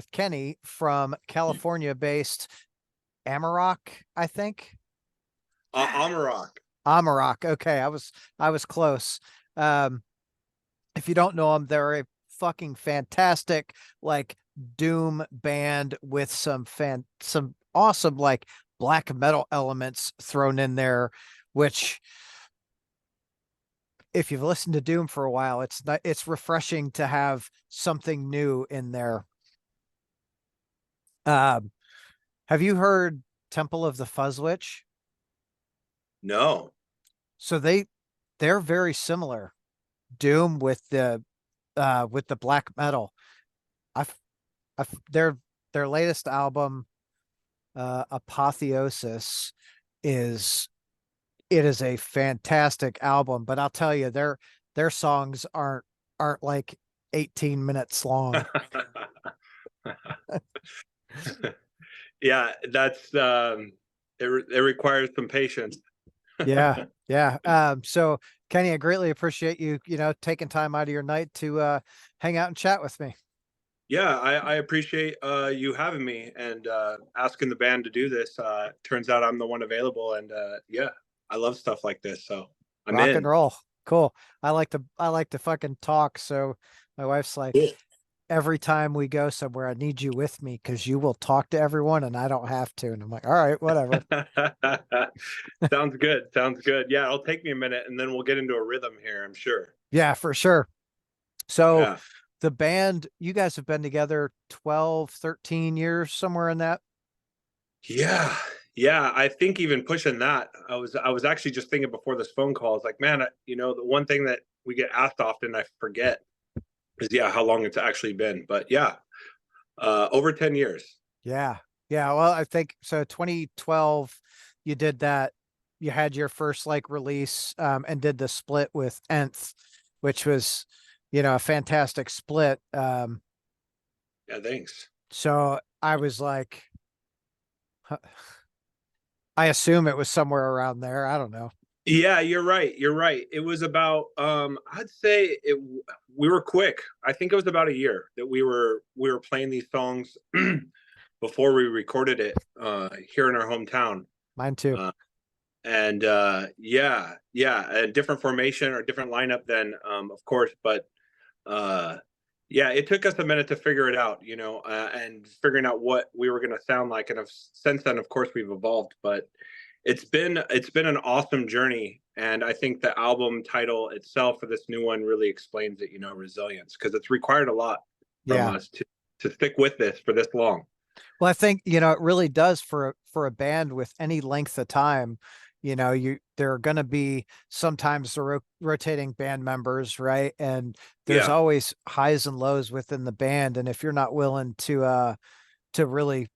with Kenny from California-based Amarok, I think. Amarok. Amarok. Okay, I was close. Um, if you don't know them, they're a fucking fantastic like doom band with some awesome like black metal elements thrown in there, which if you've listened to doom for a while, it's refreshing to have something new in there. Um, have you heard Temple of the Fuzzwitch? No. So they're very similar. Doom with the black metal. I've, their latest album, Apotheosis, is it is a fantastic album, but I'll tell you, their songs aren't like 18 minutes long. Yeah, that's it requires some patience. Yeah, yeah. So Kenny, I greatly appreciate you, taking time out of your night to hang out and chat with me. Yeah, I appreciate you having me and asking the band to do this. Turns out I'm the one available, and yeah, I love stuff like this, so I'm Rock and in. roll. Cool. I like to fucking talk. So my wife's like, Cool. every time we go somewhere, I need you with me because you will talk to everyone and I don't have to. And I'm like, all right, whatever. Sounds good. Sounds good. Yeah, it'll take me a minute, and then we'll get into a rhythm here, I'm sure. Yeah, for sure. So Yeah. the band, you guys have been together 12, 13 years, somewhere in that. Yeah. Yeah, I think even pushing that, I was actually just thinking before this phone call, I was like, man, the one thing that we get asked often, I forget, is yeah, how long it's actually been. But yeah, over 10 years. Yeah. Yeah. Well, I think so. 2012, you did that. You had your first like release, and did the split with Nth, which was, a fantastic split. Yeah, thanks. So I was like, huh, I assume it was somewhere around there. I don't know. Yeah, you're right. You're right. It was about I'd say we were quick. I think it was about a year that we were playing these songs before we recorded it here in our hometown. Mine too. Uh, and yeah, yeah, a different formation or different lineup than of course, but uh yeah, it took us a minute to figure it out, and figuring out what we were going to sound like, and since then of course we've evolved, but it's been an awesome journey, and I think the album title itself for this new one really explains it, resilience, because it's required a lot from Yeah. us to stick with this for this long. Well, I think, it really does for a band with any length of time. There are going to be sometimes the rotating band members, right? And there's Yeah. always highs and lows within the band. And if you're not willing to really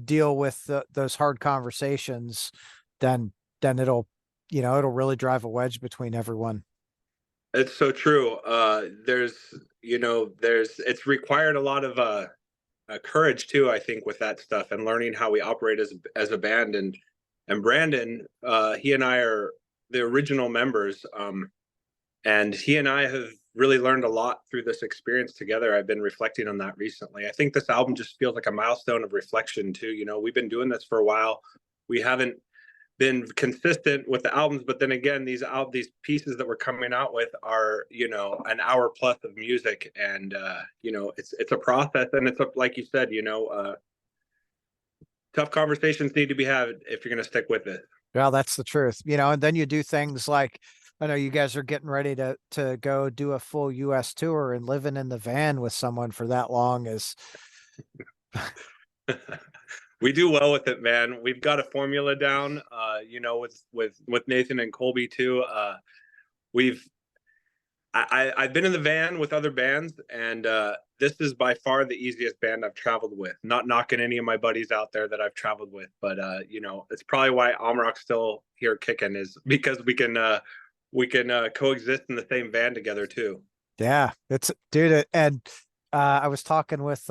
deal with those hard conversations, then it'll really drive a wedge between everyone. It's so true. It's required a lot of courage too, I think, with that stuff, and learning how we operate as a band. And Brandon, he and I are the original members, and he and I have really learned a lot through this experience together. I've been reflecting on that recently. I think this album just feels like a milestone of reflection too. We've been doing this for a while. We haven't been consistent with the albums, but then again, these pieces that we're coming out with are, an hour plus of music, and it's a process, and like you said, tough conversations need to be had if you're going to stick with it. Well, that's the truth, and then you do things like, I know you guys are getting ready to go do a full US tour, and living in the van with someone for that long is We do well with it, man. We've got a formula down, with Nathan and Colby too. We've I've been in the van with other bands, and this is by far the easiest band I've traveled with. Not knocking any of my buddies out there that I've traveled with, but it's probably why Amarok's still here kicking, is because we can coexist in the same van together too. yeah, it's dude. And I was talking with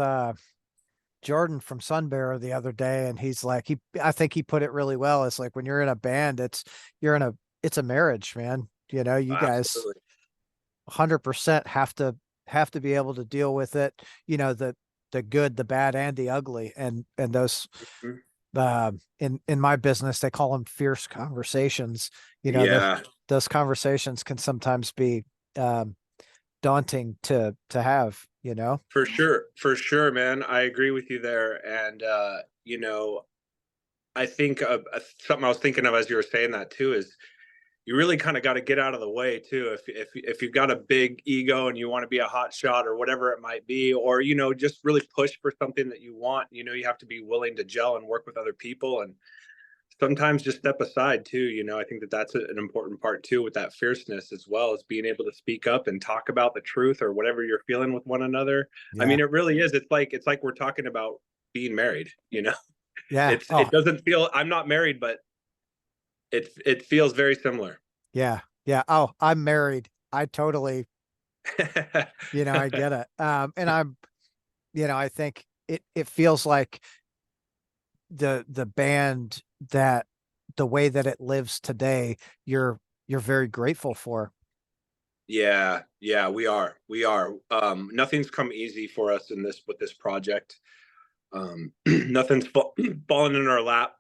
Jordan from Sunbearer the other day, and he's like, I think he put it really well. It's like when you're in a band, it's a marriage, man. You guys Absolutely. 100% have to be able to deal with it. The the good, the bad, and the ugly. And those Mhm. in my business they call them fierce conversations. You know, Yeah, those conversations can sometimes be um daunting to have, you know. for sure, man. I agree with you there. And I think something I was thinking of as you were saying that too is you really kind of got to get out of the way too. If you've got a big ego and you want to be a hot shot or whatever it might be, or just really push for something that you want, you have to be willing to gel and work with other people, and sometimes just step aside too. I think that that's an important part too, with that fierceness, as well as being able to speak up and talk about the truth or whatever you're feeling with one another. I Yeah. mean, it really is. It's like we're talking about being married. Yeah. It Oh, doesn't feel, I'm not married, but it feels very similar. yeah. Yeah. Oh, I'm married. I totally, I get it. And I'm, I think it feels like the band, that the way that it lives today, you're very grateful for. Yeah, yeah, we are. Nothing's come easy for us in this with this project. Nothing's fallen in our lap.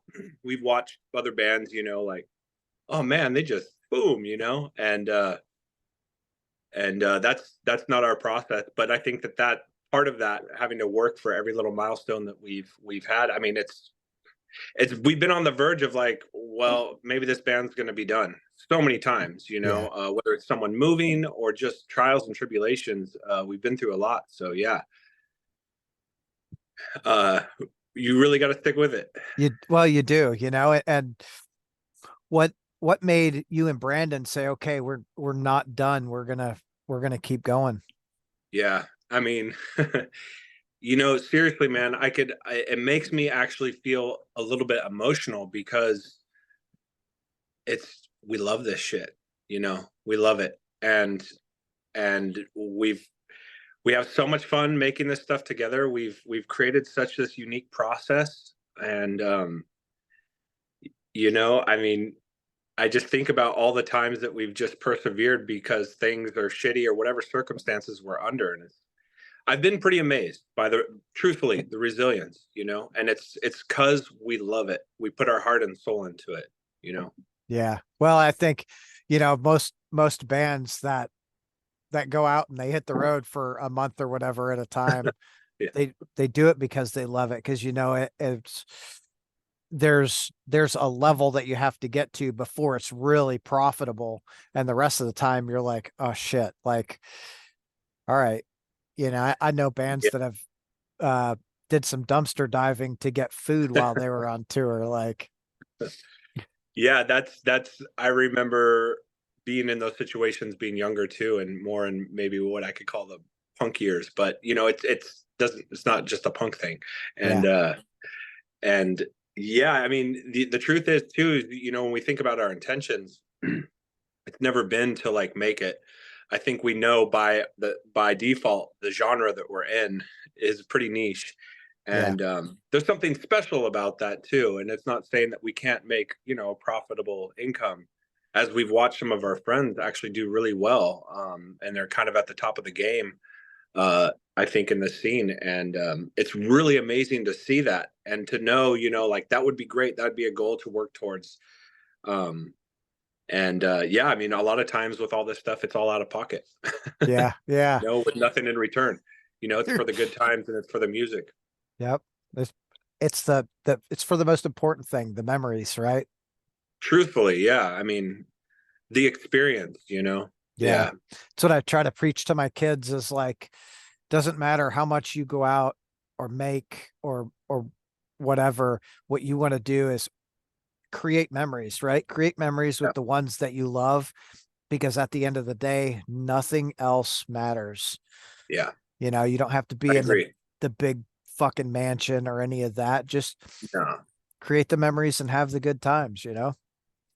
We've watched other bands, like, oh man, they just boom, and that's not our process. But I think that part of that, having to work for every little milestone that we've had. I mean, it's we've been on the verge of like, well, maybe this band's going to be done so many times, Yeah. whether it's someone moving or just trials and tribulations. We've been through a lot. So yeah, uh, you really got to stick with it. Well, you do, and what what made you and Brandon say, okay, we're not done. We're gonna keep going. Yeah. I mean, seriously, man, it makes me actually feel a little bit emotional because we love this shit, we love it. And we have so much fun making this stuff together. We've created such this unique process, and I mean, I just think about all the times that we've just persevered because things are shitty or whatever circumstances we're under, and I've been pretty amazed by truthfully, the resilience, and it's because we love it. We put our heart and soul into it. Yeah. Well, I think, most bands that go out and they hit the road for a month or whatever at a time, Yeah, they do it because they love it. Because it's there's a level that you have to get to before it's really profitable. And the rest of the time you're like, oh shit, like, all right. I know bands yeah, that have uh did some dumpster diving to get food while they were on tour. Like, yeah. That's. I remember being in those situations, being younger too, and more in maybe what I could call the punk years. But it's not just a punk thing, and yeah, and yeah, I mean, the truth is too, when we think about our intentions, it's never been to like make it. I think we know by default the genre that we're in is pretty niche, yeah, and there's something special about that too. And it's not saying that we can't make a profitable income, as we've watched some of our friends actually do really well, and they're kind of at the top of the game. I think in the scene, and it's really amazing to see that and to know, like that would be great. That'd be a goal to work towards. Um, and yeah, I mean, a lot of times with all this stuff, it's all out of pocket, yeah, yeah. with nothing in return. It's for the good times and it's for the music. Yep. It's it's for the most important thing, the memories, right? Truthfully, yeah. I mean, the experience. Yeah. Yeah, It's what I try to preach to my kids is like, doesn't matter how much you go out or make or whatever, what you want to do is create memories, right? Create memories yeah, with the ones that you love, because at the end of the day, nothing else matters. yeah. You don't have to I be in agree. the big fucking mansion or any of that. Just No, create the memories and have the good times.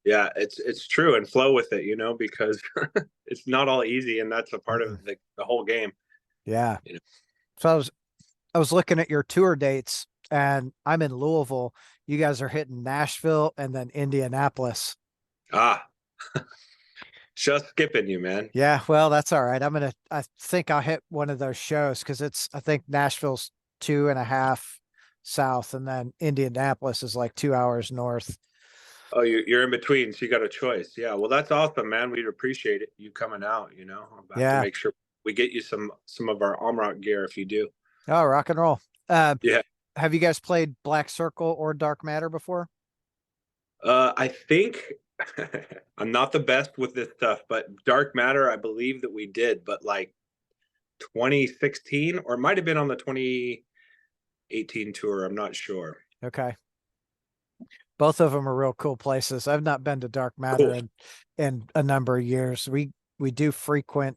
yeah, it's true, and flow with it, because it's not all easy, and that's a part Mm-mm. of the whole game. Yeah. You know. So I was looking at your tour dates, and I'm in Louisville. You guys are hitting Nashville and then Indianapolis. Ah, just skipping you, man. Yeah, well, that's all right. I think I'll hit one of those shows because I think Nashville's 2.5 south, and then Indianapolis is like 2 hours north. Oh, you're in between, so you got a choice. Yeah, well, that's awesome, man. We'd appreciate it you coming out. I'll have to Yeah. make sure we get you some of our Amarok gear if you do. Oh, rock and roll. Uh, Yeah. have you guys played Black Circle or Dark Matter before? I think I'm not the best with this stuff, but Dark Matter, I believe that we did, but like 2016, or it might have been on the 2018 tour. I'm not sure. Okay. Both of them are real cool places. I've not been to Dark Matter Cool. in a number of years. We do frequent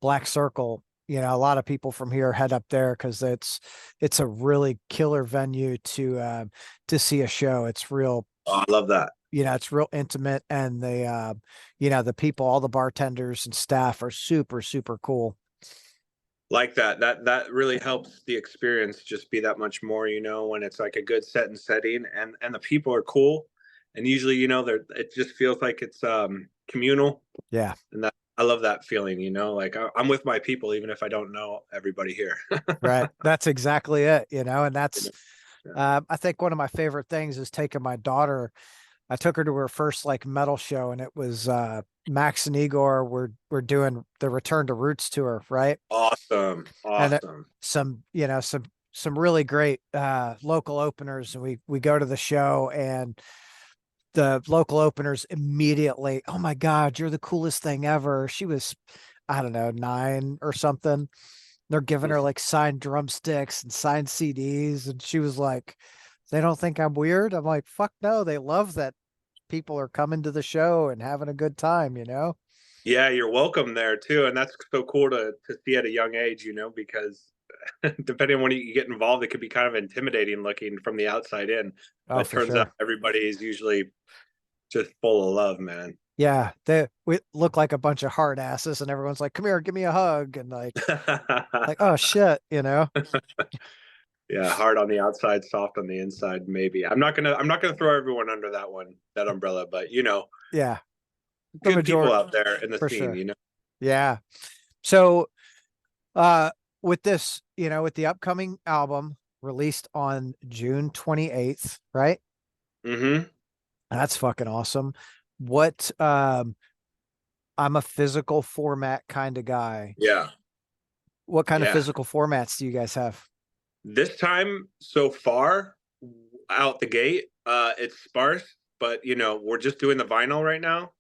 Black Circle. A lot of people from here head up there because it's a really killer venue to see a show. It's real, Oh, I love that. it's real intimate, and the people, all the bartenders and staff are super, super cool. Like that really helps the experience just be that much more, when it's like a good set and setting, and the people are cool, and usually, they're it just feels like it's communal, Yeah. and that I love that feeling, like I'm with my people even if I don't know everybody here. Right. That's exactly it, and You that's know? Yeah. I think one of my favorite things is taking my daughter. I took her to her first like metal show, and it was Max and Igor were doing the Return to Roots tour, right? Awesome, And awesome. some really great local openers, and we go to the show, and the local openers immediately, oh my God, you're the coolest thing ever. She was, I don't know, 9 or something. They're giving her like signed drumsticks and signed CDs. And she was like, they don't think I'm weird. I'm like, fuck no. They love that people are coming to the show and having a good time. Yeah, you're welcome there too, and that's so cool to see at a young age, because depending on when you get involved, it could be kind of intimidating looking from the outside in. Oh, But it for turns out sure. everybody is usually just full of love, man. Yeah. We look like a bunch of hard asses, and everyone's like, come here, give me a hug. And like, oh shit. Yeah, hard on the outside, soft on the inside, maybe. I'm not gonna throw everyone under that umbrella, but Yeah. The good people majority out there in the for sure. scene. Yeah. So uh with this, with the upcoming album released on June 28th, right? Hmm. That's fucking awesome. What I'm a physical format kind of guy. Yeah, What kind of yeah. physical formats do you guys have? This time so far, out the gate, it's sparse, but we're just doing the vinyl right now.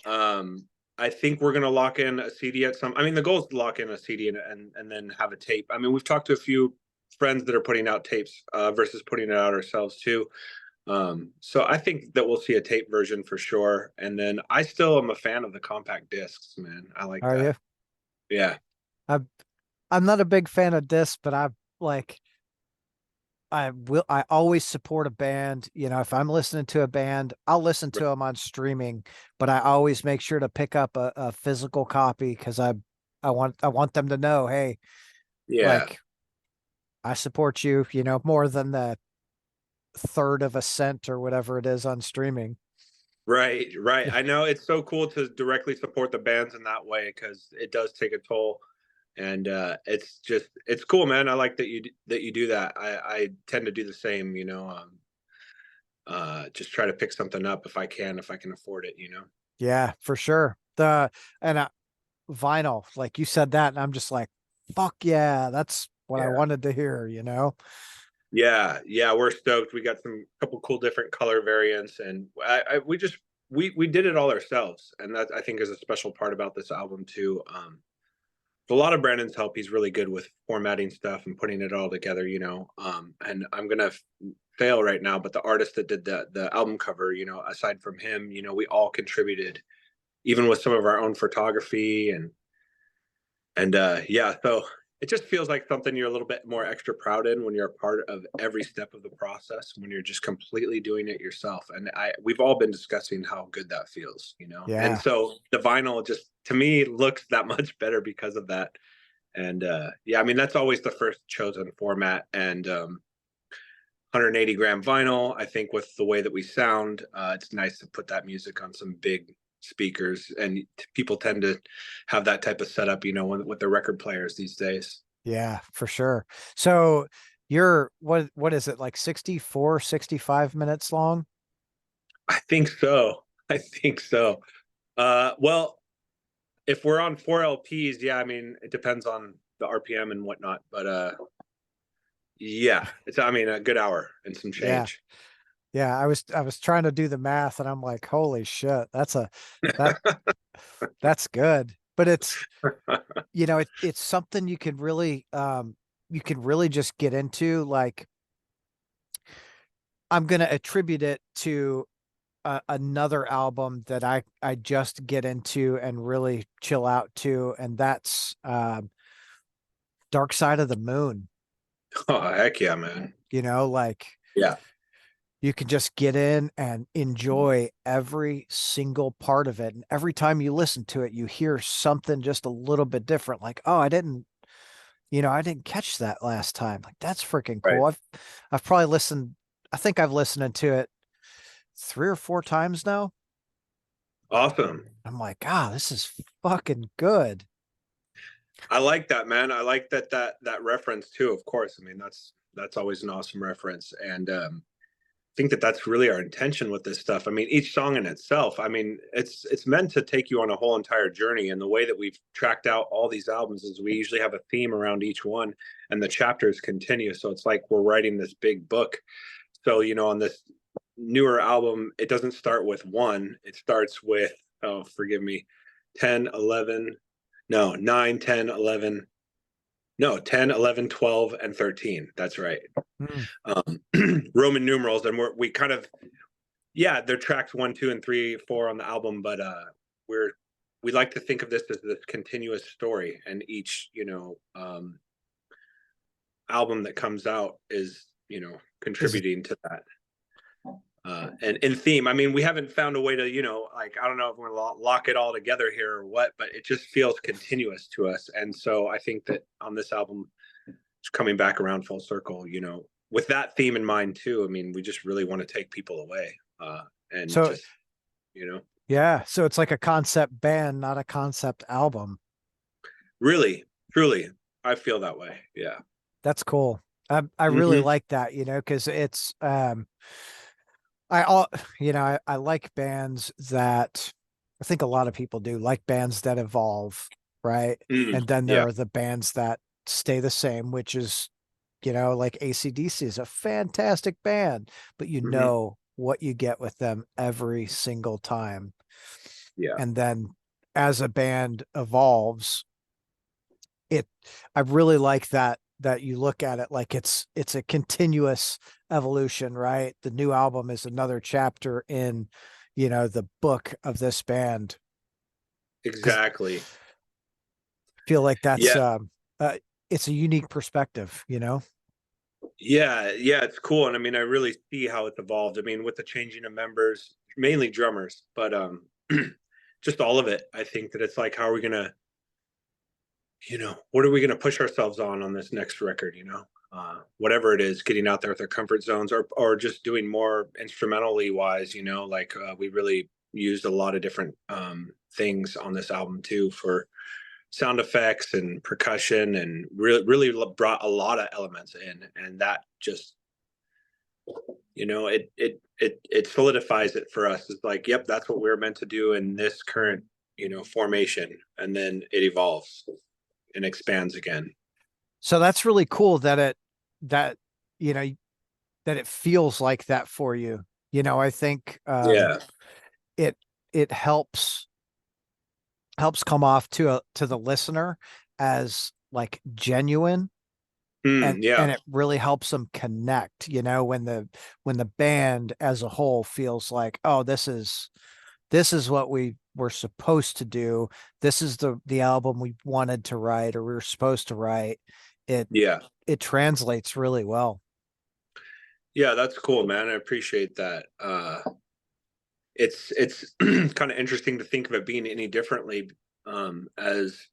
Um, I think we're gonna lock in a CD at some. I mean, the goal is to lock in a CD and then have a tape. I mean, we've talked to a few friends that are putting out tapes versus putting it out ourselves too. So I think that we'll see a tape version for sure. And then I still am a fan of the compact discs, man. I like Are that. you? Yeah. I'm I'm not a big fan of this, but like I always support a band. If I'm listening to a band, I'll listen to them on streaming, but I always make sure to pick up a physical copy because I want them to know, hey, Yeah. like I support you, more than the third of a cent or whatever it is on streaming. Right, right. I know it's so cool to directly support the bands in that way because it does take a toll, and it's cool, man. I like that you do that. I tend to do the same, just try to pick something up if I can afford it. Yeah, for sure. The and Vinyl, like you said that, and I'm just like, fuck yeah, that's what I Yeah. wanted to hear. Yeah, yeah, we're stoked. We got some couple cool different color variants, and we did it all ourselves, and that I think is a special part about this album too. A lot of Brandon's help. He's really good with formatting stuff and putting it all together. And I'm gonna fail right now, but the artist that did the album cover, aside from him, we all contributed, even with some of our own photography and yeah, so it just feels like something you're a little bit more extra proud in when you're a part of every step of the process, when you're just completely doing it yourself. And we've all been discussing how good that feels. And Yeah. so the vinyl just to me looks that much better because of that. And yeah, I mean that's always the first chosen format. And 180-gram vinyl, I think with the way that we sound, it's nice to put that music on some big speakers, and people tend to have that type of setup, with their record players these days. Yeah, for sure. So you're what is it, like 64, 65 minutes long? I think so. I think so. Well, if we're on 4 LPs, yeah, I mean, it depends on the RPM and whatnot, but yeah, it's, I mean, a good hour and some Yeah. change. Yeah, I was trying to do the math and I'm like, holy shit, that that's good. But it's, it's something you can really just get into. Like, I'm gonna attribute it to another album that I just get into and really chill out to, and that's Dark Side of the Moon. Oh, heck yeah, man. Like, Yeah. you can just get in and enjoy every single part of it. And every time you listen to it, you hear something just a little bit different. Like, oh, I didn't catch that last time. Like, that's freaking Right. cool. I've probably listened, I think I've listened to it 3 or 4 times now. Awesome. I'm like, ah, this is fucking good. I like that, man. I like that reference too, of course. I mean, that's always an awesome reference. And I think that that's really our intention with this stuff. I mean, each song in itself, I mean, it's meant to take you on a whole entire journey. And the way that we've tracked out all these albums is we usually have a theme around each one, and the chapters continue. So it's like we're writing this big book. So, on this newer album, it doesn't start with one. It starts with, oh, forgive me, 10, 11, no, 9, 10, 11, no, 10, 11, 12, and 13. That's right. Mm. Roman numerals. And we kind of, yeah, they're tracks 1, 2, and 3, 4 on the album, but we're, we like to think of this as this continuous story, and each, album that comes out is, Is contributing to that. And in theme, I mean, we haven't found a way to, like, I don't know if we're gonna lock it all together here or what, but it just feels continuous to us. And so I think that on this album, it's coming back around full circle, with that theme in mind too. I mean, we just really want to take people away, and so just, you know, yeah, so it's like a concept band, not a concept album. really, truly, I feel that way. Yeah. That's cool. I really Hmm. like that, because it's I all I like bands that, I think a lot of people do like bands that evolve, right? And then there Yeah. are the bands that stay the same, which is, like AC/DC is a fantastic band, but Hmm. what you get with them every single time. Yeah. And then as a band evolves, it I really like that you look at it like it's a continuous evolution, right? The new album is another chapter in, the book of this band. Because Exactly. I feel like that's Yeah. it's a unique perspective. Yeah, it's cool. And I mean, I really see how it's evolved. I mean, with the changing of members, mainly drummers, but just all of it. I think that it's like, how are we gonna, what are we gonna push ourselves on this next record? Whatever it is, getting out there with our comfort zones, or just doing more instrumentally wise. Like we really used a lot of different things on this album too, for sound effects and percussion, and really brought a lot of elements in, and that just, it solidifies it for us. It's like, yep, that's what we're meant to do in this current, formation, and then it evolves and expands again. So that's really cool that you know that it feels like that for you. I think Yeah. it it helps come off to the listener as like genuine, and Yeah. it really helps them connect, when the band as a whole feels like, oh, this is what we were supposed to do. This is the album we wanted to write, or we were supposed to write. it Yeah. it translates really well. Yeah, that's cool, man. I appreciate that. It's kind of interesting to think of it being any differently, as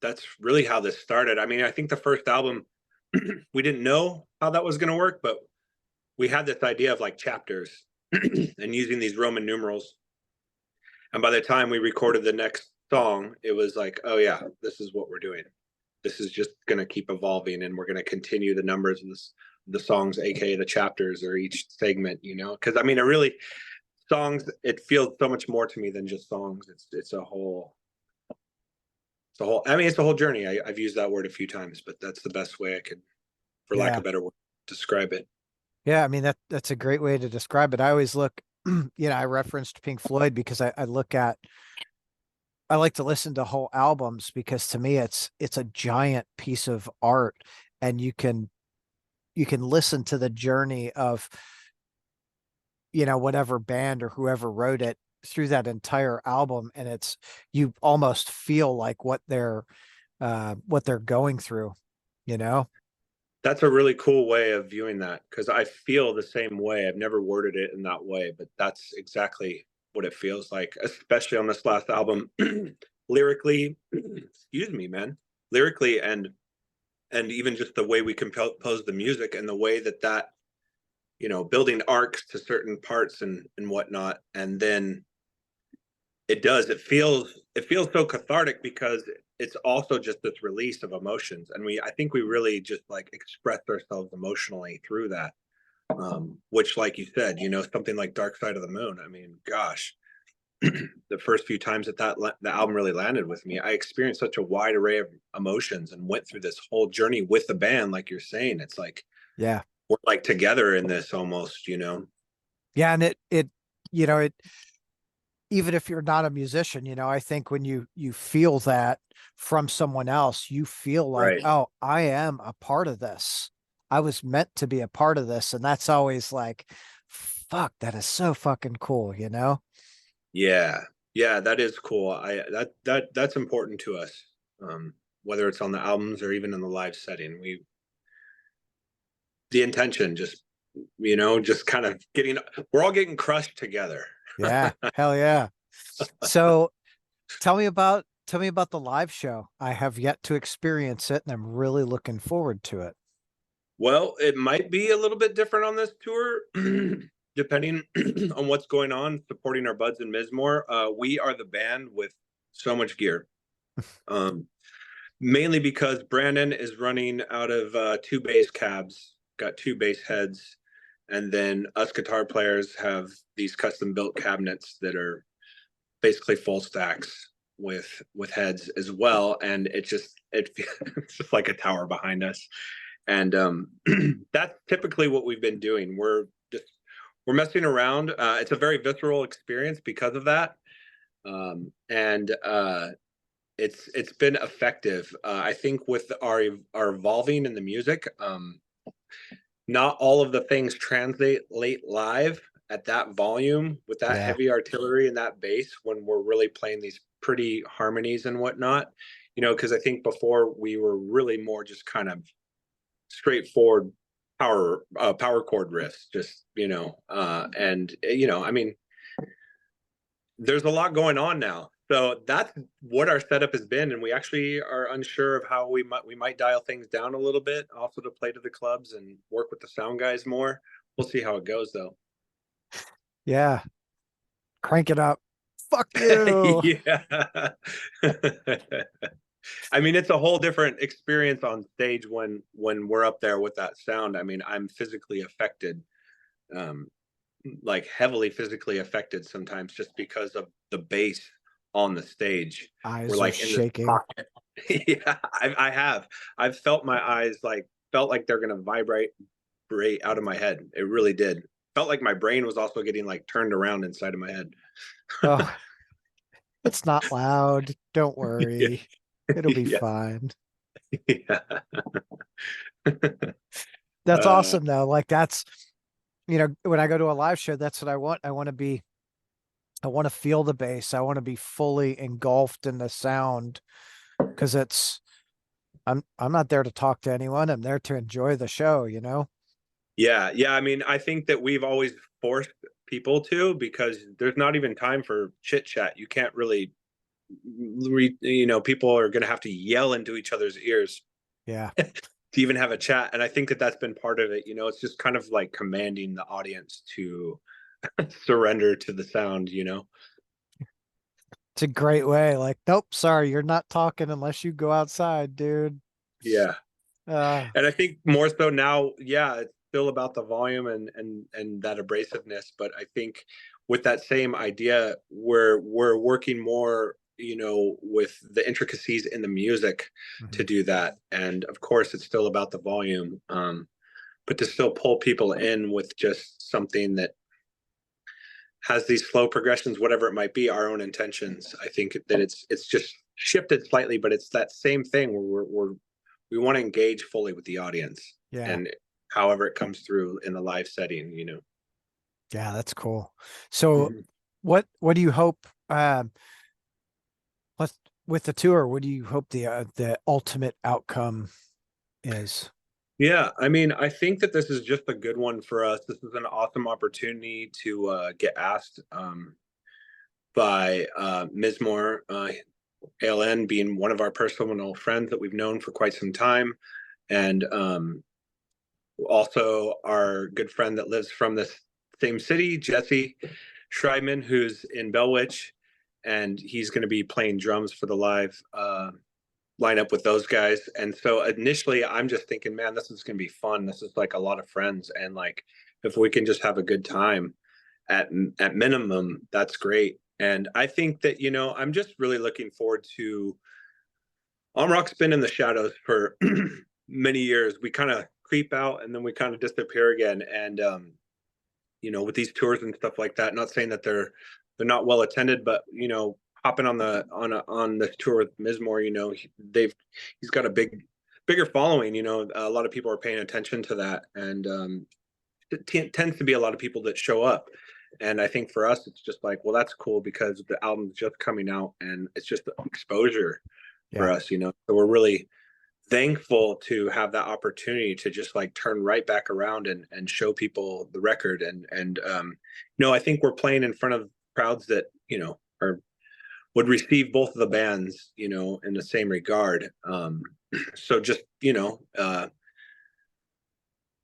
that's really how this started. I mean, I think the first album, we didn't know how that was going to work, but we had this idea of like chapters and using these Roman numerals. And by the time we recorded the next song, it was like, oh yeah, this is what we're doing. this is just going to keep evolving, and we're going to continue the numbers of this, the songs, aka the chapters or each segment, you know, because I mean, it really, songs, it feels so much more to me than just songs. It's a whole, it's a whole, I mean, it's a whole journey. I've used that word a few times, but that's the best way I could, for lack Yeah. of a better word, describe it. Yeah. I mean, that's a great way to describe it. I always look, I referenced Pink Floyd because I look at, I like to listen to whole albums because to me it's a giant piece of art, and you can listen to the journey of, whatever band or whoever wrote it through that entire album, and it's, you almost feel like what they're going through, you know? That's a really cool way of viewing that, because I feel the same way. I've never worded it in that way, but that's exactly what it feels like, especially on this last album. Lyrically, excuse me, man. Lyrically, and even just the way we compose the music, and the way that building arcs to certain parts and whatnot, and then it feels so cathartic, because it's also just this release of emotions, and I think we really just like express ourselves emotionally through that, which, like you said, something like Dark Side of the Moon, I mean, gosh, the first few times the album really landed with me, I experienced such a wide array of emotions and went through this whole journey with the band, like you're saying. It's like Yeah. we're like together in this almost. Yeah. And it, even if you're not a musician, I think when you feel that from someone else, you feel like, Right. oh, I am a part of this. I was meant to be a part of this. And that's always like, fuck, that is so fucking cool, you know? Yeah, yeah, that is cool. That's important to us. Whether it's on the albums or even in the live setting, the intention just kind of we're all getting crushed together. Yeah. Hell yeah. So tell me about the live show. I have yet to experience it and I'm really looking forward to it. Well, it might be a little bit different on this tour, depending on what's going on, supporting our buds in Mizmor. We are the band with so much gear. Um, Mainly because Brandon is running out of two bass cabs, got two bass heads, and then us guitar players have these custom built cabinets that are basically full stacks with heads as well, and it's just like a tower behind us. And that's typically what we've been doing. We're messing around. It's a very visceral experience because of that, and it's been effective. I think with our evolving in the music, not all of the things translate late live at that volume with that Yeah. heavy artillery and that bass when we're really playing these pretty harmonies and whatnot. Because I think before we were really more just kind of straightforward power chord riffs, just and I mean, there's a lot going on now. So that's what our setup has been, and we actually are unsure of how we might dial things down a little bit, also to play to the clubs and work with the sound guys more. We'll see how it goes, though. Yeah. Crank it up. Fuck you. Yeah. I mean, it's a whole different experience on stage when we're up there with that sound. I mean, I'm physically affected, um, like heavily physically affected sometimes, just because of the bass on the stage. We're Eyes are like in this shaking. pocket. Yeah, I have. I've felt my eyes felt like they're gonna vibrate out of my head. It really did. Felt like my brain was also getting like turned around inside of my head. Oh, it's not loud. Don't Yeah, worry. It'll be yeah, fine. yeah. That's Uh, awesome though. Like that's, when I go to a live show, that's what I want. I want to feel the bass. I want to be fully engulfed in the sound because I'm not there to talk to anyone. I'm there to enjoy the show, you know? yeah, yeah. I mean, I think that we've always forced people to, because there's not even time for chit chat. You can't really people are going to have to yell into each other's ears Yeah. to even have a chat, and I think that that's been part of it. It's just kind of like commanding the audience to surrender to the sound. It's a great way. Like, nope, sorry, you're not talking unless you go outside, dude. Yeah. Uh, And I think more so now, yeah, it's still about the volume and that abrasiveness. But I think with that same idea, we're working more, you know, with the intricacies in the music to mhm. do that. And of course, it's still about the volume, but to still pull people in with just something that has these slow progressions, whatever it might be, our own intentions. I think that it's just shifted slightly, but it's that same thing where we want to engage fully with the audience, Yeah. and however it comes through in the live setting, you know. Yeah, that's cool. So Mhm. what do you hope what with the tour, what do you hope the ultimate outcome is? Yeah, I mean, I think that this is just a good one for us. This is an awesome opportunity to get asked by Mizmor, ALN being one of our personal friends that we've known for quite some time, and also our good friend that lives from this same city, Jesse Schreiman, who's in Bellwitch, and he's going to be playing drums for the live lineup with those guys. And so initially, I'm just thinking, man, this is going to be fun. This is like a lot of friends, and like if we can just have a good time at minimum, that's great. And I think that, you know, I'm just really looking forward to Amarok's been in the shadows for many years. We kind of creep out and then we kind of disappear again. And you know, with these tours and stuff like that, not saying that they're not well attended, but you know, hopping on on the tour with Mizmor, you know, he's got a bigger following. You know, a lot of people are paying attention to that, and it tends to be a lot of people that show up. And I think for us, it's just like, well, that's cool because the album's just coming out, and it's just exposure for Yeah. us, you know. So we're really thankful to have that opportunity to just like turn right back around and show people the record. And no, I think we're playing in front of crowds that, you know, are would receive both of the bands, you know, in the same regard. So just, you know,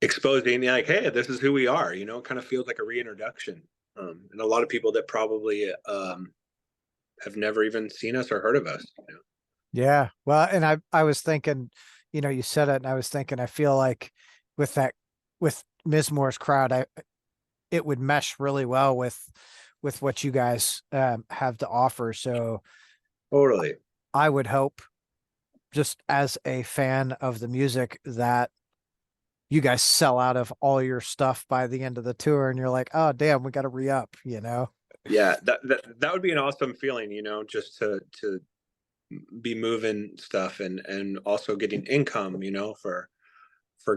exposing like, hey, this is who we are, you know. It kind of feels like a reintroduction. And a lot of people that probably have never even seen us or heard of us, you know. Yeah. Well, and I was thinking, you know, you said it and I was thinking I feel like with that with Mizmore's crowd, I it would mesh really well with what you guys have to offer. So Totally. I would hope, just as a fan of the music, that you guys sell out of all your stuff by the end of the tour and you're like, oh damn, we got to re-up, you know? Yeah, that would be an awesome feeling, you know, just to be moving stuff and also getting income, you know, for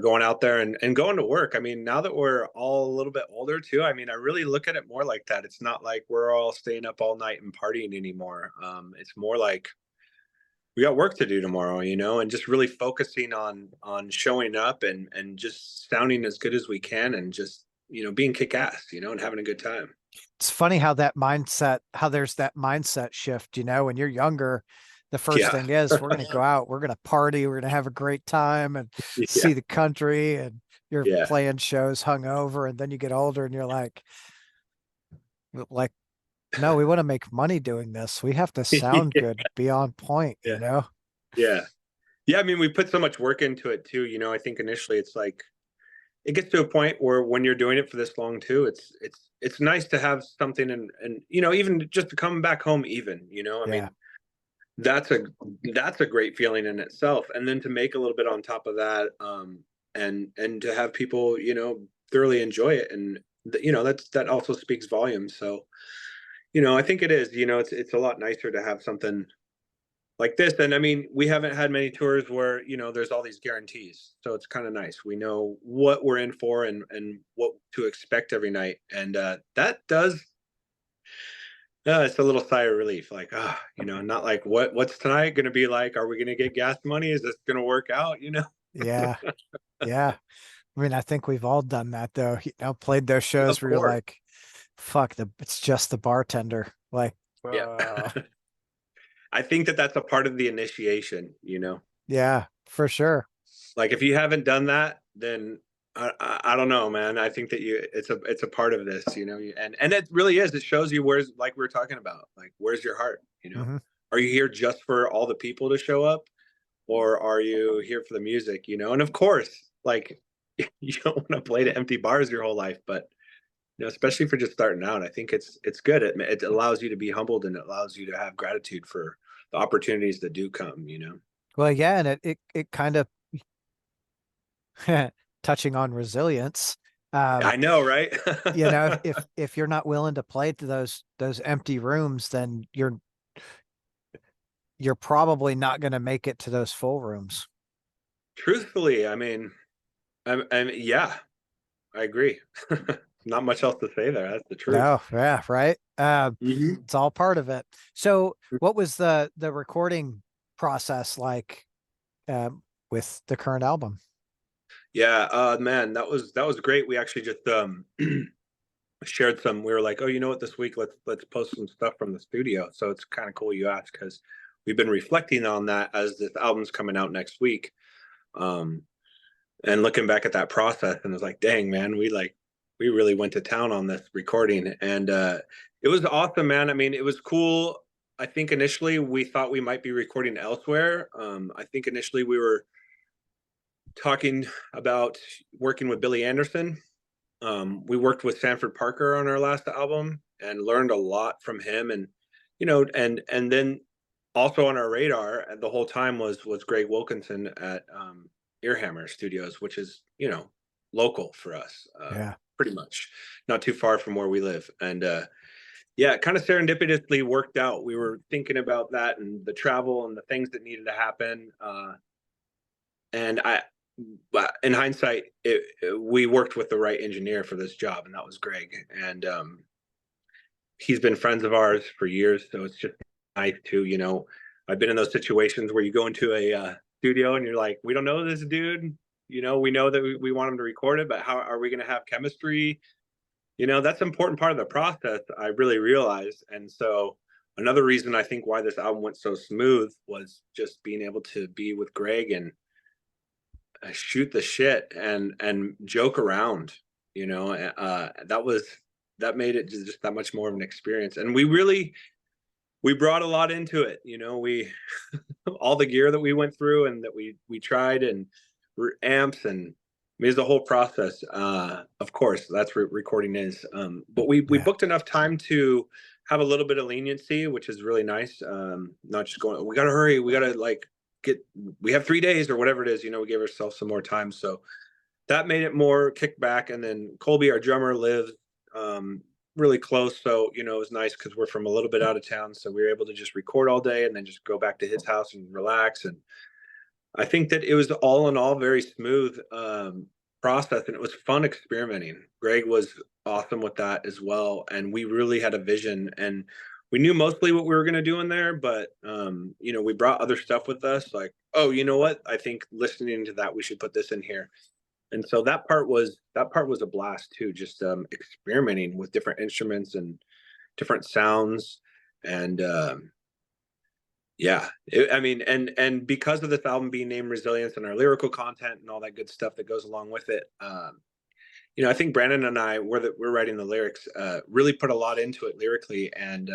going out there and going to work. I mean, now that we're all a little bit older too, I mean, I really look at it more like that. It's not like we're all staying up all night and partying anymore. It's more like we got work to do tomorrow, you know, and just really focusing on showing up and just sounding as good as we can and just, you know, being kick ass, you know, and having a good time. It's funny how how there's that mindset shift, you know, when you're younger, the first Yeah. thing is we're going to go out, we're going to party, we're going to have a great time and Yeah. see the country, and you're Yeah. playing shows hungover, and then you get older and you're like, no, we want to make money doing this. We have to sound Yeah. good, be on point, you Yeah. know? Yeah. Yeah, I mean, we put so much work into it too. You know, I think initially it's like it gets to a point where when you're doing it for this long too, it's nice to have something and you know, even just to come back home even, you know. I Yeah. mean, that's a that's a great feeling in itself. And then to make a little bit on top of that, and to have people, you know, thoroughly enjoy it, and you know, that also speaks volumes. So, you know, I think it is, you know, it's a lot nicer to have something like this. And I mean, we haven't had many tours where, you know, there's all these guarantees. So it's kind of nice. We know what we're in for and what to expect every night. And that does it's a little sigh of relief. Like, you know, not like what's tonight gonna be like? Are we gonna get gas money? Is this gonna work out? You know? Yeah. Yeah. I mean, I think we've all done that though, you know, played those Of shows where you're course. like, fuck, it's just the bartender. Like, Yeah. I think that that's a part of the initiation, you know? yeah, for sure. Like if you haven't done that, then I don't know, man. I think that it's a part of this, you know, and it really is. It shows you where's, like we were talking about, like where's your heart, you know? Hmm. Are you here just for all the people to show up, or are you here for the music, and of course, like, you don't want to play to empty bars your whole life, but especially for just starting out, I think it's good. It allows you to be humbled, and it allows you to have gratitude for the opportunities that do come. Well, yeah, and it kind of touching on resilience. Um, I know, right? if you're not willing to play to those empty rooms, then you're probably not going to make it to those full rooms. Truthfully, I mean, yeah, I agree. Not much else to say there. That's the truth. No, yeah, right. Hmm. It's all part of it. So, what was the recording process like with the current album? Yeah, man, that was great. We actually just shared some. We were like, oh, you know what? This week, let's post some stuff from the studio. So it's kind of cool you asked, because we've been reflecting on that as this album's coming out next week, um, and looking back at that process, and it was like, dang, man, we really went to town on this recording, and it was awesome, man. I mean, it was cool. I think initially we thought we might be recording elsewhere. I think initially we were talking about working with Billy Anderson. We worked with Sanford Parker on our last album and learned a lot from him, and then also on our radar the whole time was Greg Wilkinson at Earhammer Studios, which is local for us, Yeah. pretty much not too far from where we live, and yeah, it kind of serendipitously worked out. We were thinking about that and the travel and the things that needed to happen, and in hindsight, we worked with the right engineer for this job, and that was Greg. And he's been friends of ours for years, so it's just nice to, I've been in those situations where you go into a studio and you're like, we don't know this dude. We know that we want him to record it, but how are we going to have chemistry? That's an important part of the process, I really realized. And so another reason I think why this album went so smooth was just being able to be with Greg and shoot the shit and joke around. That made it just that much more of an experience, and we brought a lot into it. We all the gear that we went through and that we tried, and amps, and I mean, it's the whole process. Of course, that's what recording is. But we Yeah. booked enough time to have a little bit of leniency, which is really nice. Not just going, we gotta hurry, we gotta like we have 3 days or whatever it is. We gave ourselves some more time, so that made it more kickback. And then Colby, our drummer, lives really close, so it was nice because we're from a little bit out of town, so we were able to just record all day and then just go back to his house and relax. And I think that it was all in all very smooth process, and it was fun experimenting. Greg was awesome with that as well, and we really had a vision, and we knew mostly what we were going to do in there, but we brought other stuff with us, like, oh, you know what? I think listening to that, we should put this in here. And so that part was a blast too, just experimenting with different instruments and different sounds, and yeah, I mean, and because of this album being named Resilience and our lyrical content and all that good stuff that goes along with it, I think Brandon and I, we're writing the lyrics, really put a lot into it lyrically, and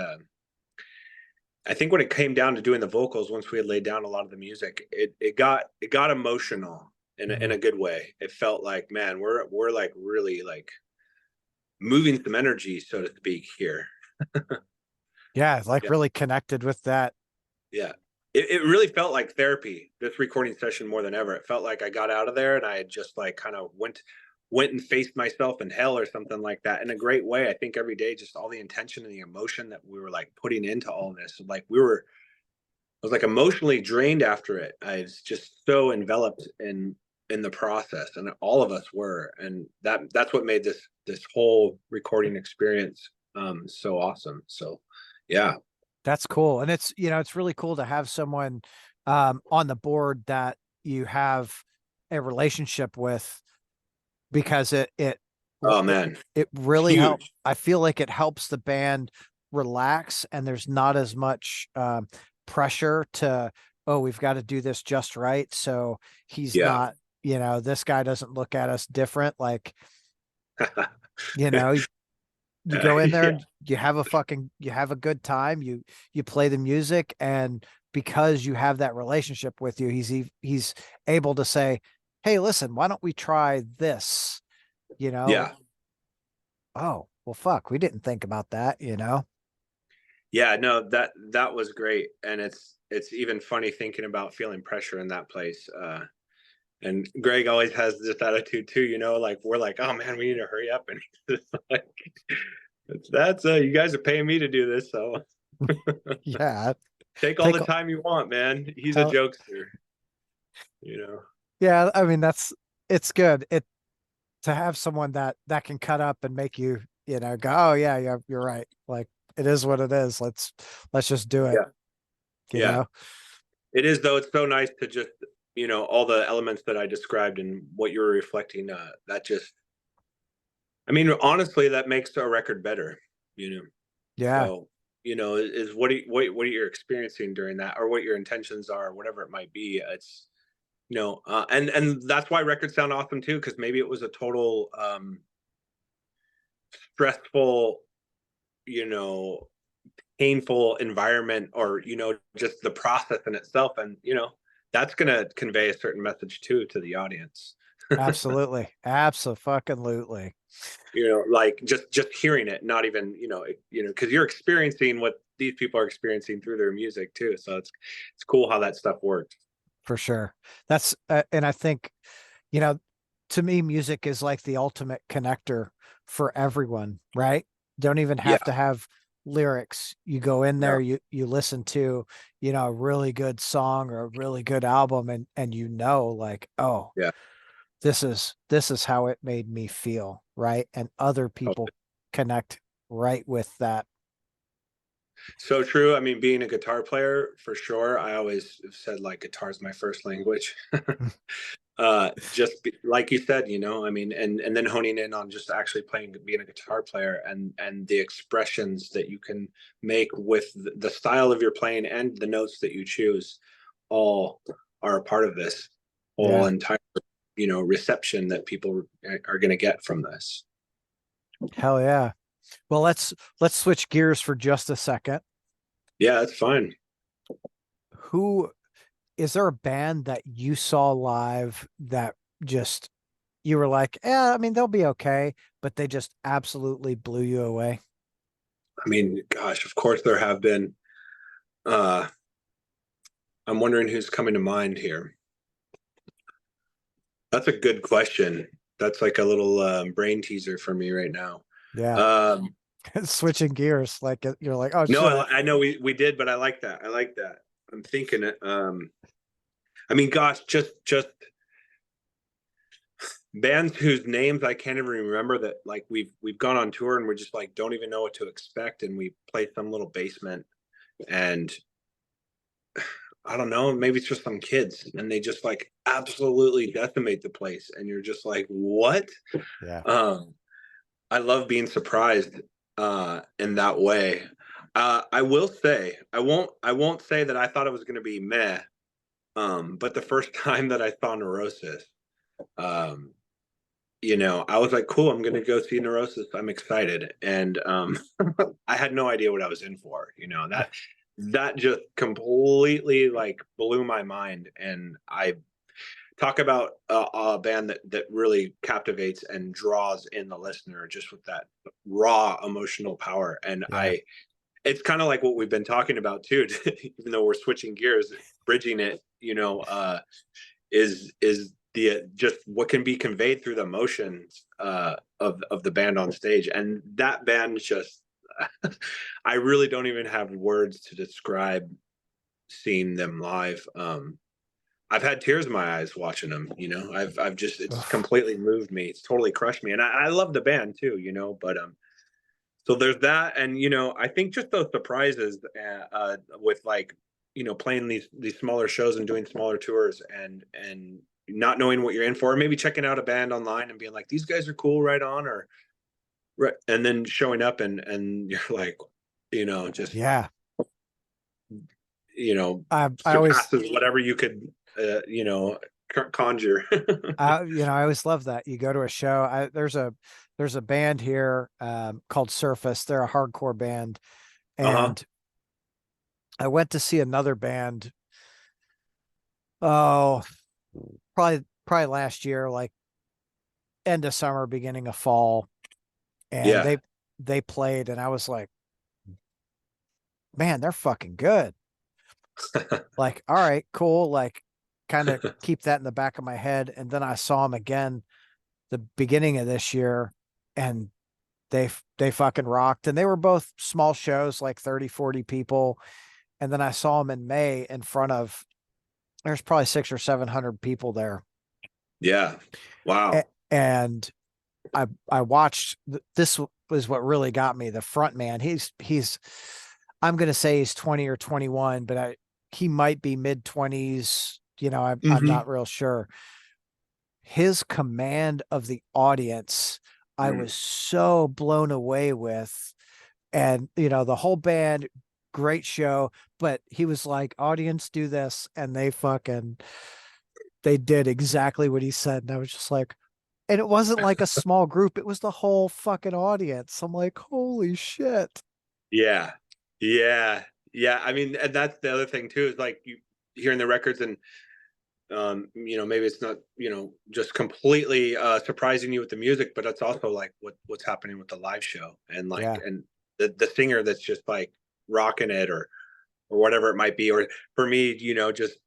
I think when it came down to doing the vocals, once we had laid down a lot of the music, it got emotional in Mhm. a good way. It felt like, man, we're like really like moving some energy, so to speak, here. Yeah, like Yeah. really connected with that. Yeah. It really felt like therapy, this recording session, more than ever. It felt like I got out of there and I had just like kind of went and faced myself in hell or something like that, in a great way. I think every day, just all the intention and the emotion that we were like putting into all this. Like I was like emotionally drained after it. I was just so enveloped in the process, and all of us were, and that's what made this whole recording experience so awesome. So yeah. That's cool. And it's really cool to have someone on the board that you have a relationship with, because Oh it man, it really helps. huge. I feel like it helps the band relax, and there's not as much pressure to, oh, we've got to do this just right. So he's Yeah. not, this guy doesn't look at us different. Like, you know, you go in there Yeah. and you have a good time. You play the music, and because you have that relationship with you, he's able to say, hey, listen, why don't we try this? You know, Yeah. oh, well, fuck, we didn't think about that, you know? Yeah, no, that was great. And it's even funny thinking about feeling pressure in that place. And Greg always has this attitude too, like we're like, oh man, we need to hurry up. And he's just like, that's you guys are paying me to do this, so Yeah. take all Take the time you want, man. He's a hell, jokester, you know. yeah. I mean, it's good. To have someone that can cut up and make you, go, oh yeah, yeah, you're right. Like it is what it is. Let's just do it, Yeah. you Yeah. know? It is though. It's so nice to just, all the elements that I described and what you're reflecting, that just, I mean, honestly, that makes a record better, you know. Yeah, So, is what are you experiencing during that, or what your intentions are, whatever it might be. It's, and that's why records sound awesome too, because maybe it was a total stressful, you know, painful environment, or just the process in itself, and that's gonna convey a certain message too to the audience. absolutely. Absolutely. Like just hearing it, not even because you're experiencing what these people are experiencing through their music too, so it's cool how that stuff works. For sure. That's and I think, you know, to me, music is like the ultimate connector for everyone, right? Don't even Yeah. have to have lyrics. You go in No. there, you listen to, a really good song or a really good album, and like, oh, Yeah. this is how it made me feel, right? And other people Totally. connect right with that. So true. I mean, being a guitar player, for sure, I always have said like guitar's my first language. Like you said, I mean, and then honing in on just actually playing, being a guitar player, and the expressions that you can make with the style of your playing and the notes that you choose, all are a part of this whole Yeah. entire reception that people are going to get from this. Hell yeah. Well, let's switch gears for just a second. Yeah, that's fine. Who is there a band that you saw live that just you were like, yeah, I mean, they'll be okay, but they just absolutely blew you away? I mean, gosh, of course there have been. uh I'm wondering who's coming to mind here. That's a good question. That's like a little brain teaser for me right now. Yeah. um Switching gears, like you're like, oh no, shit. I know we did, but I like that. I like that. I'm thinking it. I mean, gosh, just bands whose names I can't even remember, that like we've gone on tour and we're just like don't even know what to expect, and we play some little basement, and I don't know, maybe it's just some kids and they just like absolutely decimate the place, and you're just like, what? Yeah. um I love being surprised in that way. I will say, I won't say that I thought it was going to be meh. But the first time that I saw Neurosis, um I was like, cool, I'm going to go see Neurosis. I'm excited. And I had no idea what I was in for. That just completely like blew my mind. And I talk about a band that really captivates and draws in the listener just with that raw emotional power. And Yeah. it's kind of like what we've been talking about too, even though we're switching gears, bridging it, is the just what can be conveyed through the emotions of the band on stage. And that band just I really don't even have words to describe seeing them live. I've had tears in my eyes watching them. I've just, it's Oof. completely moved me. It's totally crushed me, and I love the band too. But so there's that, and I think just those surprises with like playing these smaller shows and doing smaller tours, and not knowing what you're in for, maybe checking out a band online and being like, these guys are cool, right on, or right, and then showing up and you're like, just Yeah. I always surpasses whatever you could conjure. I always love that. You go to a show. There's a band here called Surface. They're a hardcore band, Uh-huh. and I went to see another band. Oh, probably last year, like end of summer, beginning of fall, and Yeah. they played, and I was like, man, they're fucking good. Like, all right, cool. Like, kind of keep that in the back of my head. And then I saw them again the beginning of this year, and they fucking rocked. And they were both small shows, like 30, 40 people. And then I saw them in May in front of, there's probably six or 700 people there. Yeah. Wow. And I watched, this was what really got me. The front man, he's I'm gonna say he's 20 or 21, but he might be mid 20s. I'm Hmm. not real sure. His command of the audience, I Mm. was so blown away with. And the whole band, great show, but he was like, audience, do this, and they did exactly what he said. And I was just like, and it wasn't like a small group, it was the whole fucking audience. I'm like, holy shit. Yeah. Yeah. Yeah. I mean, and that's the other thing too, is like you hearing the records and maybe it's not, just completely surprising you with the music, but it's also like what's happening with the live show and like Yeah. and the singer that's just like rocking it or whatever it might be. Or for me, just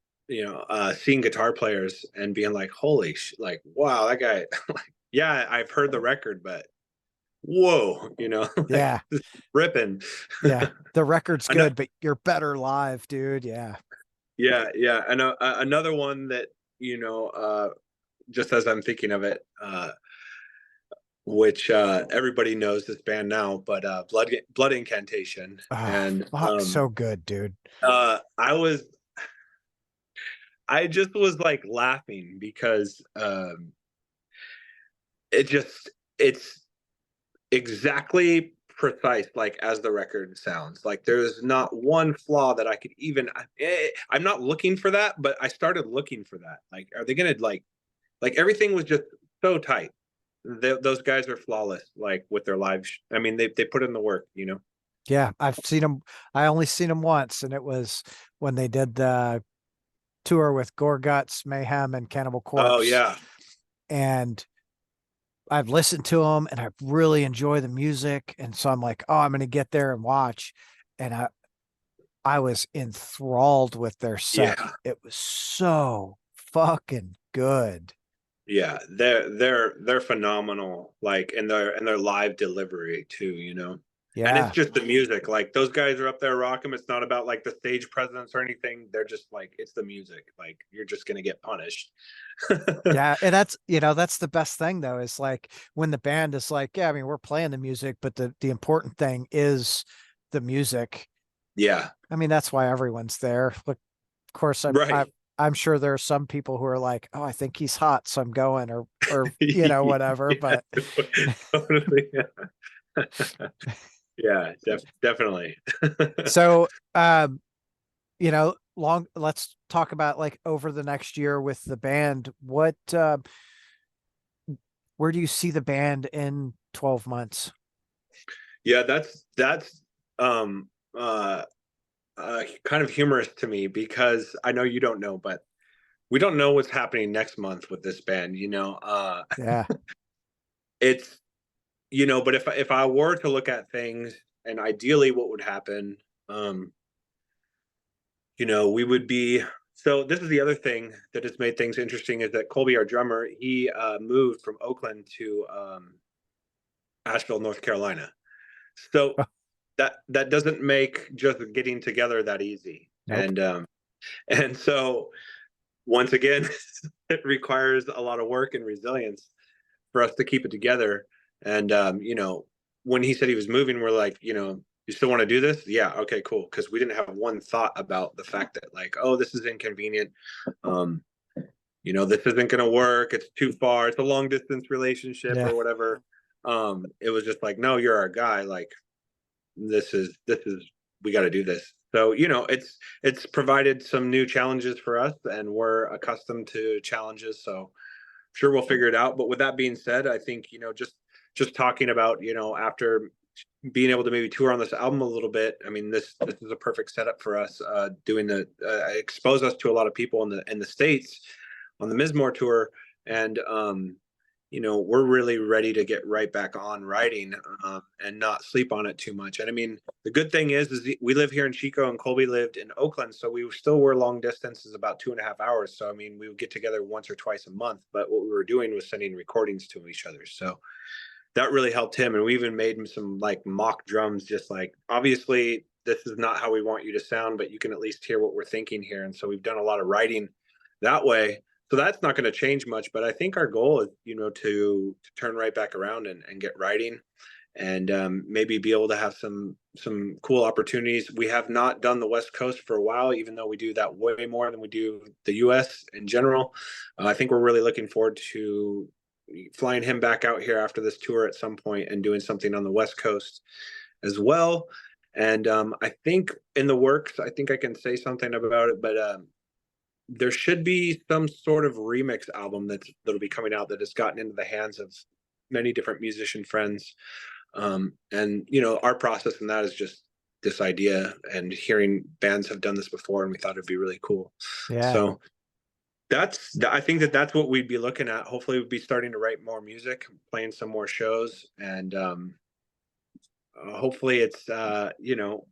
seeing guitar players and being like, holy like wow, that guy like yeah, I've heard the record, but whoa, like Yeah. this is ripping. Yeah. The record's I know, good, but you're better live, dude. Yeah. yeah, yeah. And another one that, you know, uh, just as I'm thinking of it, which everybody knows this band now, but Blood Incantation. Oh, And fuck. So good, dude. uh, I was, I just was like laughing because it just, it's exactly precise, like as the record sounds. Like there's not one flaw that I could even, I'm not looking for that, but I started looking for that. Like, are they going to like everything was just so tight. Those guys are flawless, like with their live. I mean, they put in the work. Yeah. I've seen them. I only seen them once, and it was when they did the tour with Gorguts, Mayhem, and Cannibal Oh Corpse. yeah, And I've listened to them and I really enjoy the music. And so I'm like, oh, I'm going to get there and watch. And I was enthralled with their set. yeah, It was so fucking good. yeah. They're phenomenal. Like in their live delivery too. And it's Yeah. just the music. Like those guys are up there rocking. It's not about like the stage presence or anything. They're just like it's the music. Like you're just gonna get punished. Yeah. And that's the best thing though, is like when the band is like, yeah, I mean, we're playing the music, but the important thing is the music. Yeah. I mean, that's why everyone's there. Look, of course, Right. I'm sure there are some people who are like, oh, I think he's hot, so I'm going, or whatever. Yeah, But totally. Yeah, definitely. so let's talk about like over the next year with the band. Where do you see the band in 12 months? Yeah, that's um uh kind of humorous to me because I know you don't know, but we don't know what's happening next month with this band. Yeah. It's but if I were to look at things and ideally what would happen, um, we would be. So this is the other thing that has made things interesting is that Colby, our drummer, he moved from Oakland to Asheville, North Carolina. So that doesn't make just getting together that easy. Nope. And so once again, it requires a lot of work and resilience for us to keep it together. And when he said he was moving, we're like, you still want to do this? Yeah, okay, cool. Because we didn't have one thought about the fact that like, oh, this is inconvenient. Um, this isn't going to work. It's too far. It's a long distance relationship Yeah. or whatever. It was just like, no, you're our guy. Like, this is we got to do this. So it's provided some new challenges for us, and we're accustomed to challenges. So sure we'll figure it out. But with that being said, I think just talking about after being able to maybe tour on this album a little bit. I mean, this is a perfect setup for us, doing the expose us to a lot of people in the States on the Mizmor tour. And you know, we're really ready to get right back on writing, and not sleep on it too much. And I mean, the good thing is we live here in Chico and Colby lived in Oakland, so we still were long distances, about 2.5 hours. So I mean, we would get together once or twice a month, but what we were doing was sending recordings to each other. So that really helped him. And we even made him some like mock drums, just like, obviously this is not how we want you to sound, but you can at least hear what we're thinking here. And so we've done a lot of writing that way. So that's not going to change much, but I think our goal is, you know, to turn right back around and get writing, and maybe be able to have some cool opportunities. We have not done the West Coast for a while, even though we do that way more than we do the US in general. I think we're really looking forward to flying him back out here after this tour at some point and doing something on the West Coast as well. And I think in the works, I think I can say something about it, but there should be some sort of remix album that'll be coming out that has gotten into the hands of many different musician friends. And you know, our process in that is just this idea and hearing bands have done this before, and we thought it'd be really cool. Yeah. So I think that's what we'd be looking at. Hopefully we'd be starting to write more music, playing some more shows, and hopefully it's you know,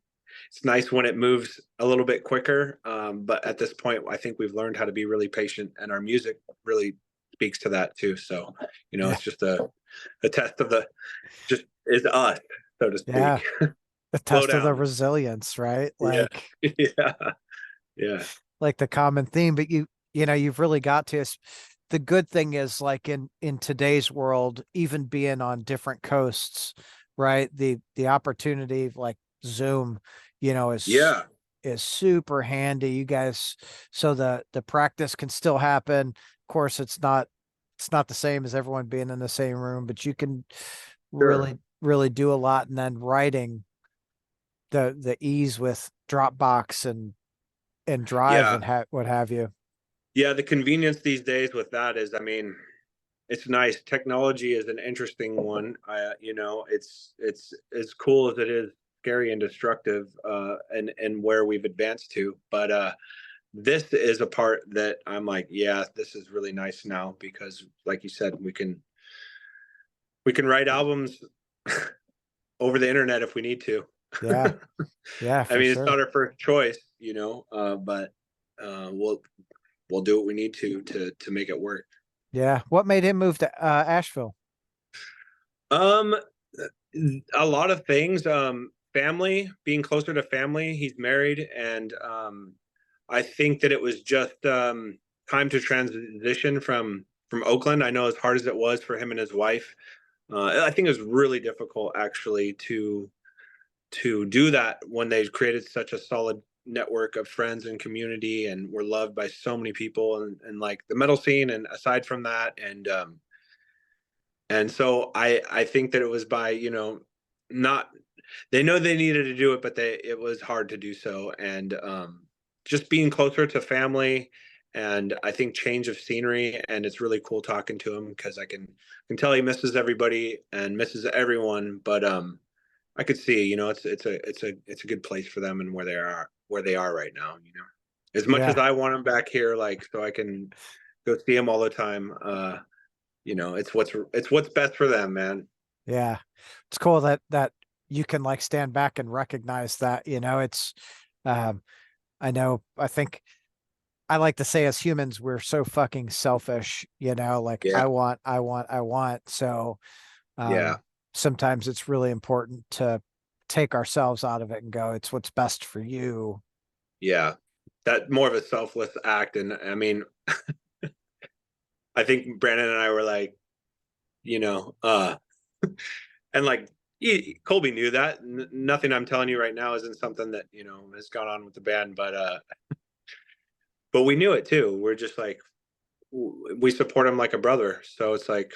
it's nice when it moves a little bit quicker, but at this point I think we've learned how to be really patient, and our music really speaks to that too. So you know, Yeah. it's just a test of the, just is us, so to Yeah. speak. The Slow test of the down. resilience, right? Yeah. Like Yeah. Yeah. the common theme, but you know, you've really got to. The good thing is, like in today's world, even being on different coasts, right? The opportunity, like Zoom, you know, Yeah. is super handy. You guys, so the practice can still happen. Of course, it's not the same as everyone being in the same room, but you can Sure. really do a lot. And then writing, the ease with Dropbox and Drive Yeah. and what have you. Yeah, the convenience these days with that is, I mean, it's nice. Technology is an interesting one. You know, it's as cool as it is scary and destructive, and where we've advanced to. But this is a part that I'm like, yeah, this is really nice now, because, like you said, we can write albums over the internet if we need to. Yeah, yeah, I for mean, it's sure. not our first choice, you know, but we'll do what we need to make it work. Yeah. What made him move to Asheville? Um, a lot of things. Family, being closer to family. He's married, and I think that it was just time to transition from Oakland. I know, as hard as it was for him and his wife, I think it was really difficult actually to do that when they created such a solid network of friends and community, and were loved by so many people, and like the metal scene, and aside from that, and so I think that it was by, you know, not, they know they needed to do it, but it was hard to do so. And just being closer to family, and I think change of scenery, and it's really cool talking to him, because I can tell he misses everybody and misses everyone. But I could see, you know, it's a good place for them, and where they are right now, you know. As much as Yeah, I want them back here, like, so I can go see them all the time, you know, it's what's best for them, man. yeah. It's cool that you can like stand back and recognize that, you know, it's um I know, I think I like to say as humans, we're so fucking selfish, you know, like Yeah. I want. So Yeah. um sometimes it's really important to take ourselves out of it and go, it's what's best for you. Yeah. That more of a selfless act. And I mean, I think Brandon and I were like, you know, and like, Colby knew that. Nothing I'm telling you right now isn't something that, you know, has gone on with the band, but we knew it too. We're just like, we support him like a brother. So it's like,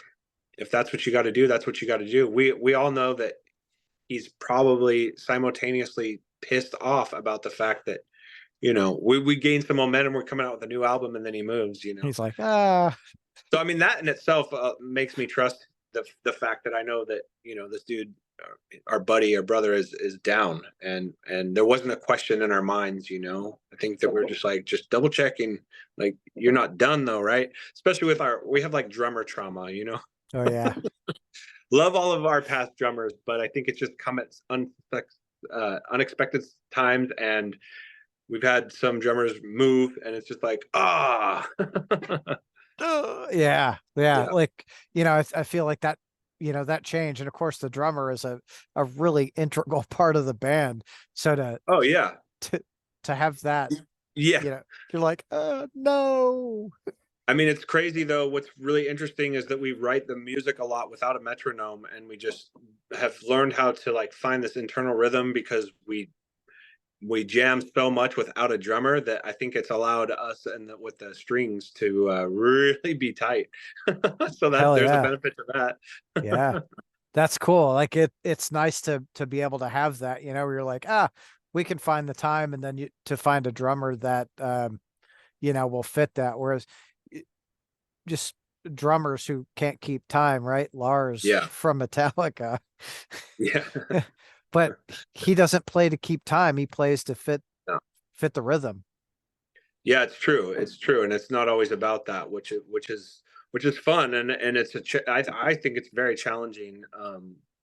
if that's what you got to do, that's what you got to do. We all know that he's probably simultaneously pissed off about the fact that, you know, we gained some momentum. We're coming out with a new album, and then he moves, you know. He's like, So I mean, that in itself makes me trust the fact that I know that, you know, this dude our buddy, our brother is down, and there wasn't a question in our minds, you know. I think that we're just like just double checking, like you're not done though, right? Especially with we have like drummer trauma, you know. Oh yeah. Love all of our past drummers, but I think it's just come at unexpected times, and we've had some drummers move, and it's just like Yeah, yeah. yeah, Like, I feel like that, that change. And of course the drummer is a really integral part of the band. So oh yeah, to to have that, yeah. you're like, no. I mean, it's crazy though. What's really interesting is that we write the music a lot without a metronome, and we just have learned how to like find this internal rhythm because we jam so much without a drummer that I think it's allowed us and with the strings to really be tight. So that Hell there's a yeah. benefit to that. Yeah. That's cool. Like it's nice to be able to have that, where you're like, we can find the time, and then to find a drummer that will fit that. Whereas just drummers who can't keep time, right? Lars Yeah, from Metallica. yeah. But he doesn't play to keep time. He plays to No. fit the rhythm. Yeah, it's true. It's true, and it's not always about that, which is fun, and it's I think it's very challenging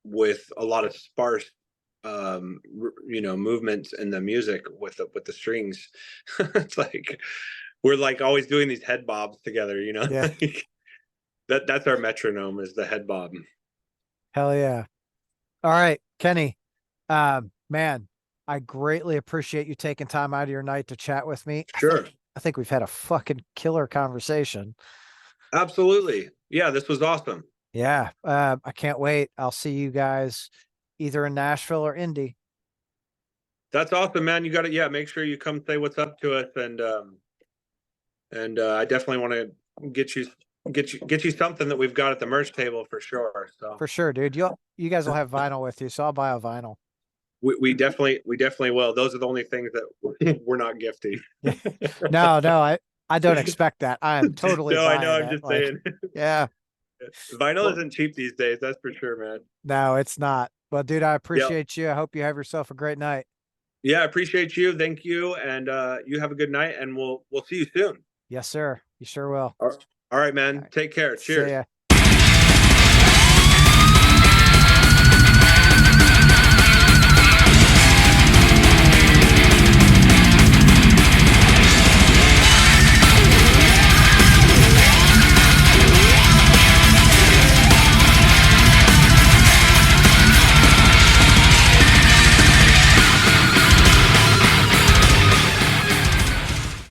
with a lot of sparse movements in the music with the strings. It's like we're like always doing these head bobs together, you know. Yeah. That's our metronome is the head bob. Hell yeah. All right, Kenny. Man, I greatly appreciate you taking time out of your night to chat with me. Sure. I think we've had a fucking killer conversation. Absolutely. Yeah, this was awesome. Yeah. I can't wait. I'll see you guys either in Nashville or Indy. That's awesome, man. You got it. Yeah, make sure you come say what's up to us, and I definitely want to get you something that we've got at the merch table for sure. So For sure, dude. You guys will have vinyl with you, so I'll buy a vinyl. we definitely will. Those are the only things that we're not gifting. No, no, I don't expect that. I am totally No, I know. buying I'm it. just Like, saying. yeah. Vinyl Well, isn't cheap these days. That's for sure, man. no, it's not. Well, dude, I Yeah, appreciate you. I hope you have yourself a great night. yeah. I appreciate you. Thank you, and you have a good night. And we'll see you soon. Yes, sir. You sure will. All right, All man. right. Take care. See Cheers. ya.